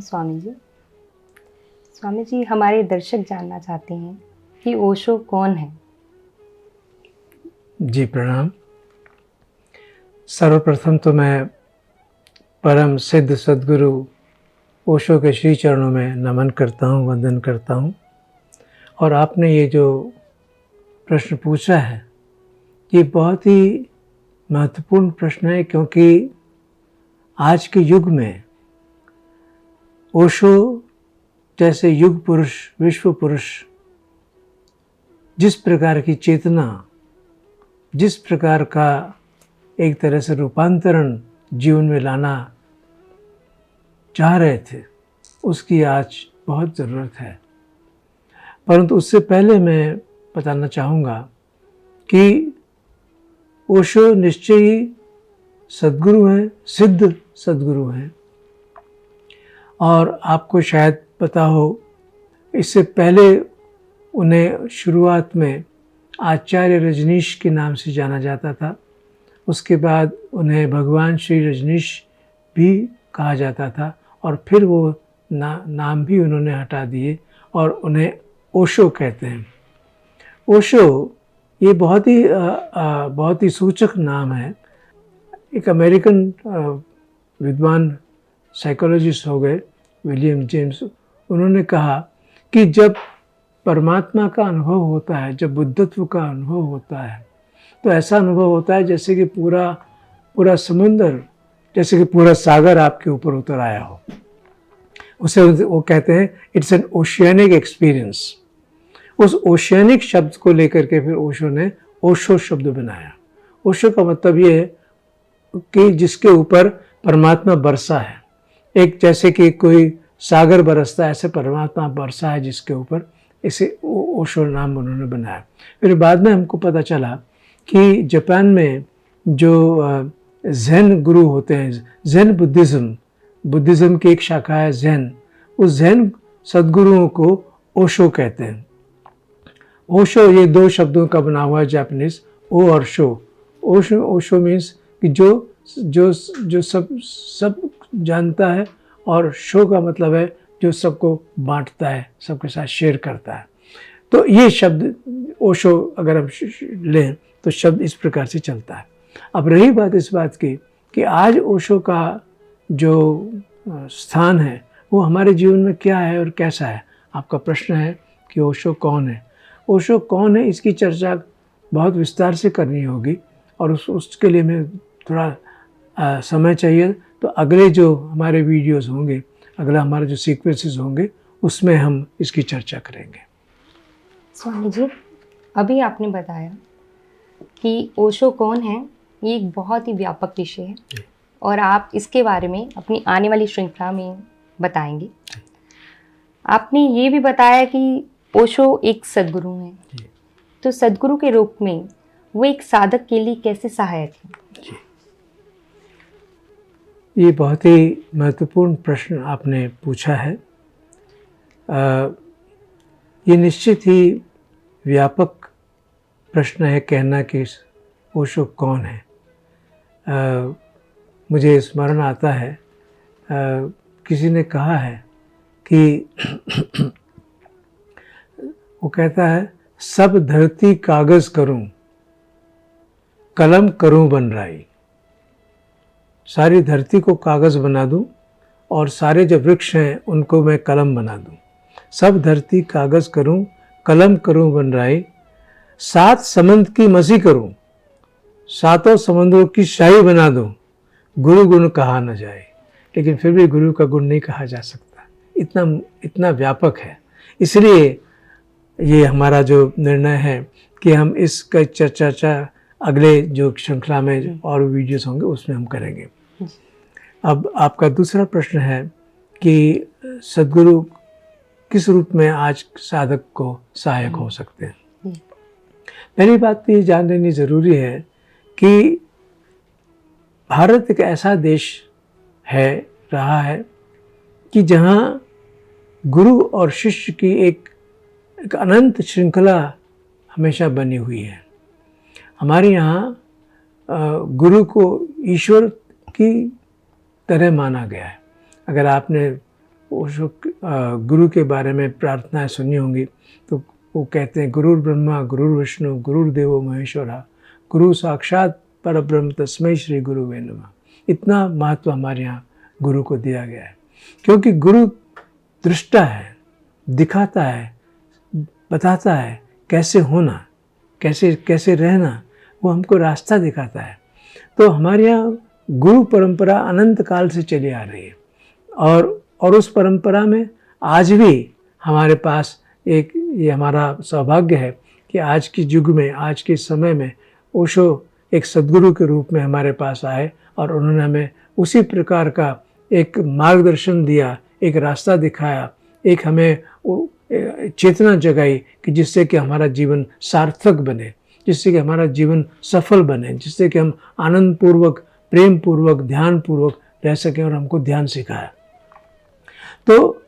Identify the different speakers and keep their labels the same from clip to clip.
Speaker 1: स्वामी जी। स्वामी जी, हमारे दर्शक जानना चाहते हैं कि ओशो कौन है?
Speaker 2: जी प्रणाम। सर्वप्रथम तो मैं परम सिद्ध सद्गुरु ओशो के श्री चरणों में नमन करता हूँ, वंदन करता हूँ। और आपने ये जो प्रश्न पूछा है, ये बहुत ही महत्वपूर्ण प्रश्न है, क्योंकि आज के युग में ओशो जैसे युग पुरुष, विश्व पुरुष जिस प्रकार की चेतना, जिस प्रकार का एक तरह से रूपांतरण जीवन में लाना चाह रहे थे, उसकी आज बहुत ज़रूरत है। परंतु उससे पहले मैं बताना चाहूँगा कि ओशो निश्चय ही सद्गुरु हैं, सिद्ध सद्गुरु हैं। और आपको शायद पता हो, इससे पहले उन्हें शुरुआत में आचार्य रजनीश के नाम से जाना जाता था। उसके बाद उन्हें भगवान श्री रजनीश भी कहा जाता था, और फिर वो नाम भी उन्होंने हटा दिए और उन्हें ओशो कहते हैं। ओशो ये बहुत ही सूचक नाम है। एक अमेरिकन विद्वान साइकोलॉजिस्ट हो गए, विलियम जेम्स, उन्होंने कहा कि जब परमात्मा का अनुभव होता है, जब बुद्धत्व का अनुभव होता है, तो ऐसा अनुभव होता है जैसे कि पूरा समुंदर, जैसे कि पूरा सागर आपके ऊपर उतर आया हो। उसे वो कहते हैं इट्स एन ओशियनिक एक्सपीरियंस। उस ओशियनिक शब्द को लेकर के फिर ओशो ने ओशो शब्द बनाया। ओशो का मतलब ये है कि जिसके ऊपर परमात्मा बरसा है। एक जैसे कि कोई सागर बरसता है, ऐसे परमात्मा बरसा है जिसके ऊपर, इसे ओशो नाम उन्होंने बनाया। फिर बाद में हमको पता चला कि जापान में जो ज़ेन गुरु होते हैं, ज़ेन बुद्धिज़्म की एक शाखा है ज़ेन, उस ज़ेन सद्गुरुओं को ओशो कहते हैं। ओशो ये दो शब्दों का बना हुआ है, जापानीज ओ और शो। ओशो मीन्स कि जो सब जानता है, और शो का मतलब है जो सबको बांटता है, सबके साथ शेयर करता है। तो ये शब्द ओशो अगर हम लें तो शब्द इस प्रकार से चलता है। अब रही बात इस बात की कि आज ओशो का जो स्थान है वो हमारे जीवन में क्या है और कैसा है। आपका प्रश्न है कि ओशो कौन है। ओशो कौन है, इसकी चर्चा बहुत विस्तार से करनी होगी, और उसके लिए मैं थोड़ा समय चाहिए। तो अगले जो हमारे वीडियोस होंगे, अगला हमारे जो सीक्वेंसेस होंगे, उसमें हम इसकी चर्चा करेंगे।
Speaker 1: स्वामी जी, अभी आपने बताया कि ओशो कौन है, ये एक बहुत ही व्यापक विषय है, और आप इसके बारे में अपनी आने वाली श्रृंखला में बताएंगे। आपने ये भी बताया कि ओशो एक सद्गुरु हैं, तो सद्गुरु के रूप में वो एक साधक के लिए कैसे सहायक हैं?
Speaker 2: ये बहुत ही महत्वपूर्ण प्रश्न आपने पूछा है। ये निश्चित ही व्यापक प्रश्न है कहना कि ओशो कौन है। मुझे स्मरण आता है, किसी ने कहा है कि वो कहता है, सब धरती कागज़ करूं, कलम करूं बनराई। सारी धरती को कागज़ बना दूं और सारे जो वृक्ष हैं उनको मैं कलम बना दूं। सब धरती कागज़ करूं, कलम करूं बनराई। सात समंद की मसी करूं, सातों समंदरों की शाही बना दूं। गुरु गुण कहा न जाए। लेकिन फिर भी गुरु का गुण नहीं कहा जा सकता, इतना व्यापक है। इसलिए ये हमारा जो निर्णय है कि हम इसका चर्चा अगले जो श्रृंखला में और वीडियोस होंगे उसमें हम करेंगे। अब आपका दूसरा प्रश्न है कि सद्गुरु किस रूप में आज साधक को सहायक हो सकते हैं। पहली बात तो ये जान लेनी ज़रूरी है कि भारत एक ऐसा देश रहा है कि जहाँ गुरु और शिष्य की एक अनंत श्रृंखला हमेशा बनी हुई है। हमारे यहाँ गुरु को ईश्वर की तरह माना गया है। अगर आपने ओशो गुरु के बारे में प्रार्थनाएं सुनी होंगी, तो वो कहते हैं गुरुर ब्रह्मा गुरुर विष्णु गुरुर्देवो महेश्वरा गुरु साक्षात परब्रह्म तस्मै श्री गुरुवे नमः। इतना महत्व हमारे यहाँ गुरु को दिया गया है, क्योंकि गुरु दृष्टा है, दिखाता है, बताता है कैसे होना, कैसे कैसे रहना, वो हमको रास्ता दिखाता है। तो हमारे यहाँ गुरु परंपरा अनंत काल से चली आ रही है, और उस परंपरा में आज भी हमारे पास एक ये हमारा सौभाग्य है कि आज के युग में, आज के समय में ओशो एक सद्गुरु के रूप में हमारे पास आए और उन्होंने हमें उसी प्रकार का एक मार्गदर्शन दिया, एक रास्ता दिखाया, एक हमें चेतना जगाई कि जिससे कि हमारा जीवन सार्थक बने, जिससे कि हमारा जीवन सफल बने, जिससे कि हम आनंद पूर्वक, प्रेम पूर्वक, ध्यान पूर्वक रह सकें, और हमको ध्यान सिखाया। तो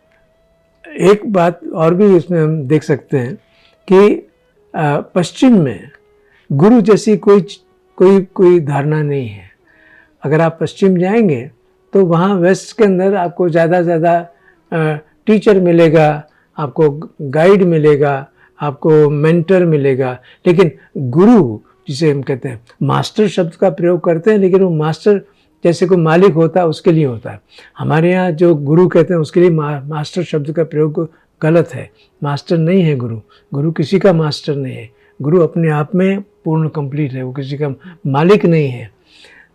Speaker 2: एक बात और भी इसमें हम देख सकते हैं कि पश्चिम में गुरु जैसी कोई धारणा नहीं है। अगर आप पश्चिम जाएंगे तो वहाँ वेस्ट के अंदर आपको ज़्यादा से ज़्यादा टीचर मिलेगा, आपको गाइड मिलेगा, आपको मेंटर मिलेगा, लेकिन गुरु जिसे हम कहते हैं, मास्टर शब्द का प्रयोग करते हैं, लेकिन वो मास्टर जैसे कोई मालिक होता है उसके लिए होता है। हमारे यहाँ जो गुरु कहते हैं उसके लिए मास्टर शब्द का प्रयोग गलत है। मास्टर नहीं है गुरु, गुरु किसी का मास्टर नहीं है। गुरु अपने आप में पूर्ण कंप्लीट है, वो किसी का मालिक नहीं है,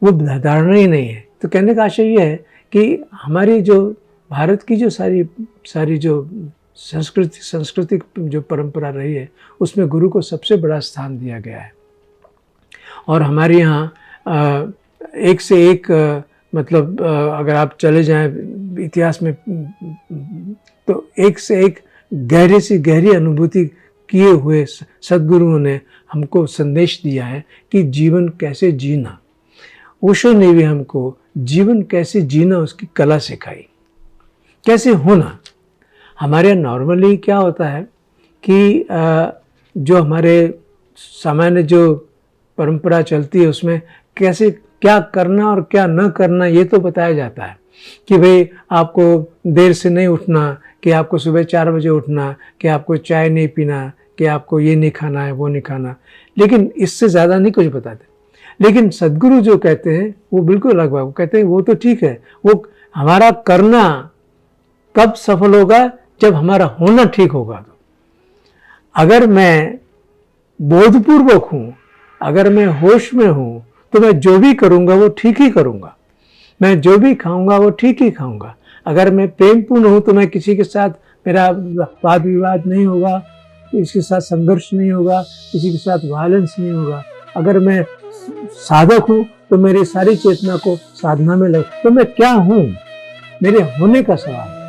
Speaker 2: वो धारणा ही नहीं है। तो कहने का आशय ये है कि हमारी जो भारत की जो सारी जो सांस्कृतिक जो परंपरा रही है उसमें गुरु को सबसे बड़ा स्थान दिया गया है। और हमारे यहाँ एक से एक मतलब अगर आप चले जाएं इतिहास में तो एक से एक गहरी अनुभूति किए हुए सद्गुरुओं ने हमको संदेश दिया है कि जीवन कैसे जीना। ओशो ने भी हमको जीवन कैसे जीना उसकी कला सिखाई, कैसे होना। हमारे यहाँ नॉर्मली क्या होता है कि जो हमारे सामान्य जो परंपरा चलती है उसमें कैसे क्या करना और क्या न करना ये तो बताया जाता है कि भाई आपको देर से नहीं उठना, कि आपको सुबह 4 बजे उठना, कि आपको चाय नहीं पीना, कि आपको ये नहीं खाना है, वो नहीं खाना, लेकिन इससे ज़्यादा नहीं कुछ बताते। लेकिन सद्गुरु जो कहते हैं वो बिल्कुल अलग बात। वो कहते हैं वो तो ठीक है, वो हमारा करना कब सफल होगा, जब हमारा होना ठीक होगा। तो अगर मैं बोधपूर्वक हूँ, अगर मैं होश में हूँ, तो मैं जो भी करूँगा वो ठीक ही करूँगा, मैं जो भी खाऊंगा वो ठीक ही खाऊंगा। अगर मैं प्रेमपूर्ण हूँ तो मैं किसी के साथ मेरा वाद विवाद नहीं होगा, किसी के साथ संघर्ष नहीं होगा, किसी के साथ वायलेंस नहीं होगा। अगर मैं साधक हूँ तो मेरी सारी चेतना को साधना में लग, तो मैं क्या हूँ, मेरे होने का सवाल है।